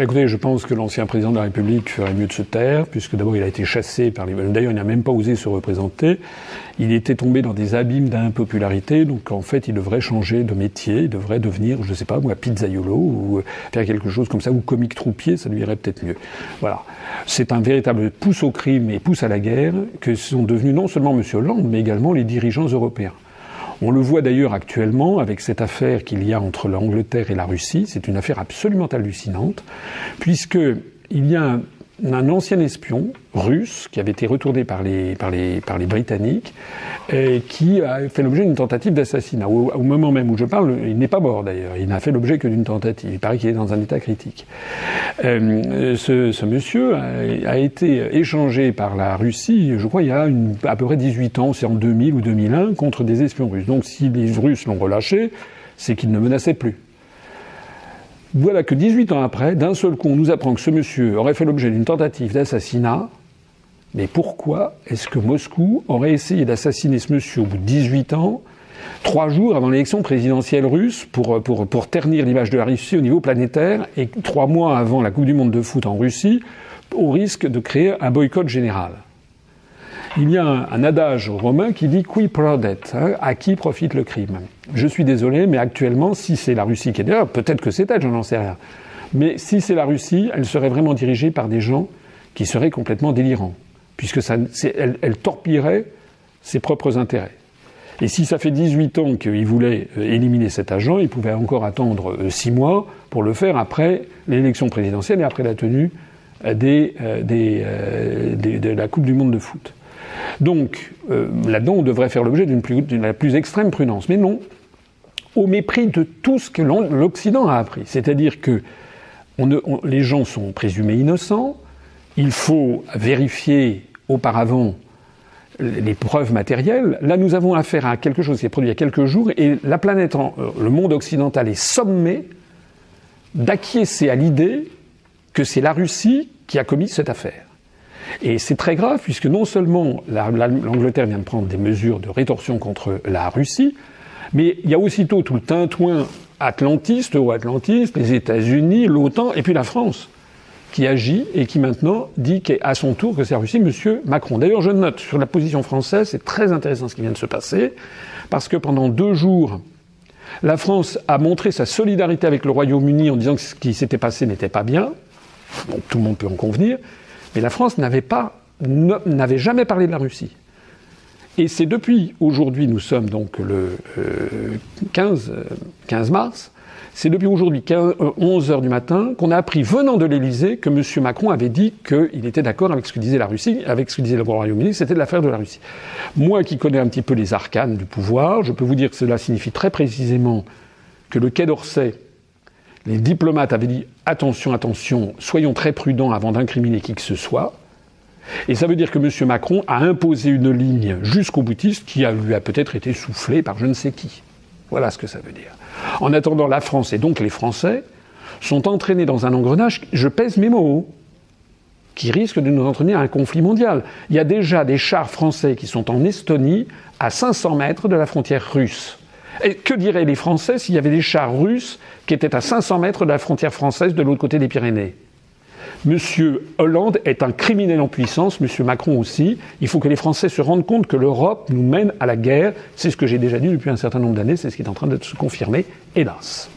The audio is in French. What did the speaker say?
Écoutez, je pense que l'ancien président de la République ferait mieux de se taire, puisque d'abord il a été chassé par les... D'ailleurs, il n'a même pas osé se représenter. Il était tombé dans des abîmes d'impopularité, donc en fait, il devrait changer de métier, il devrait devenir, je sais pas moi, pizzaiolo, ou faire quelque chose comme ça, ou comique troupier, ça lui irait peut-être mieux. Voilà. C'est un véritable pouce au crime et pouce à la guerre que sont devenus non seulement M. Hollande, mais également les dirigeants européens. On le voit d'ailleurs actuellement avec cette affaire qu'il y a entre l'Angleterre et la Russie. C'est une affaire absolument hallucinante, puisqu'il y a un ancien espion russe qui avait été retourné par les Britanniques et qui a fait l'objet d'une tentative d'assassinat. Au moment même où je parle, il n'est pas mort d'ailleurs. Il n'a fait l'objet que d'une tentative. Il paraît qu'il est dans un état critique. Ce monsieur a été échangé par la Russie, je crois, il y a à peu près 18 ans, c'est en 2000 ou 2001, contre des espions russes. Donc si les Russes l'ont relâché, c'est qu'il ne menaçait plus. Voilà que 18 ans après, d'un seul coup, on nous apprend que ce monsieur aurait fait l'objet d'une tentative d'assassinat. Mais pourquoi est-ce que Moscou aurait essayé d'assassiner ce monsieur au bout de 18 ans, 3 jours avant l'élection présidentielle russe, pour ternir l'image de la Russie au niveau planétaire, et 3 mois avant la Coupe du Monde de foot en Russie, au risque de créer un boycott général? Il y a un adage romain qui dit « qui prodet », à qui profite le crime. Je suis désolé, mais actuellement, si c'est la Russie qui est derrière, peut-être que c'est elle, j'en sais rien. Mais si c'est la Russie, elle serait vraiment dirigée par des gens qui seraient complètement délirants, puisque elle torpillerait ses propres intérêts. Et si ça fait 18 ans qu'il voulait éliminer cet agent, il pouvait encore attendre 6 mois pour le faire après l'élection présidentielle et après la tenue de la Coupe du Monde de foot. Donc, là-dedans, on devrait faire l'objet de la plus extrême prudence. Mais non, au mépris de tout ce que l'Occident a appris. C'est-à-dire que les gens sont présumés innocents, il faut vérifier auparavant les preuves matérielles. Là, nous avons affaire à quelque chose qui est produit il y a quelques jours, et la planète, le monde occidental est sommé d'acquiescer à l'idée que c'est la Russie qui a commis cette affaire. Et c'est très grave, puisque non seulement l'Angleterre vient de prendre des mesures de rétorsion contre la Russie, mais il y a aussitôt tout le tintouin atlantiste, euro-atlantiste, les États-Unis, l'OTAN, et puis la France, qui agit et qui maintenant dit qu'à son tour que c'est la Russie, M. Macron. D'ailleurs, je note sur la position française, c'est très intéressant ce qui vient de se passer, parce que pendant 2 jours, la France a montré sa solidarité avec le Royaume-Uni en disant que ce qui s'était passé n'était pas bien. Bon, tout le monde peut en convenir. Mais la France n'avait jamais parlé de la Russie. Et c'est depuis aujourd'hui, nous sommes donc le 15 mars, c'est depuis aujourd'hui 11 heures du matin qu'on a appris, venant de l'Élysée, que M. Macron avait dit qu'il était d'accord avec ce que disait la Russie, avec ce que disait le Royaume-Uni, c'était de l'affaire de la Russie. Moi qui connais un petit peu les arcanes du pouvoir, je peux vous dire que cela signifie très précisément que le Quai d'Orsay, les diplomates avaient dit « attention, attention, soyons très prudents avant d'incriminer qui que ce soit ». Et ça veut dire que M. Macron a imposé une ligne jusqu'au boutiste qui lui a peut-être été soufflée par je ne sais qui. Voilà ce que ça veut dire. En attendant, la France et donc les Français sont entraînés dans un engrenage, je pèse mes mots, qui risque de nous entraîner à un conflit mondial. Il y a déjà des chars français qui sont en Estonie, à 500 mètres de la frontière russe. Et que diraient les Français s'il y avait des chars russes qui étaient à 500 mètres de la frontière française de l'autre côté des Pyrénées? Monsieur Hollande est un criminel en puissance, Monsieur Macron aussi. Il faut que les Français se rendent compte que l'Europe nous mène à la guerre. C'est ce que j'ai déjà dit depuis un certain nombre d'années, c'est ce qui est en train de se confirmer, hélas.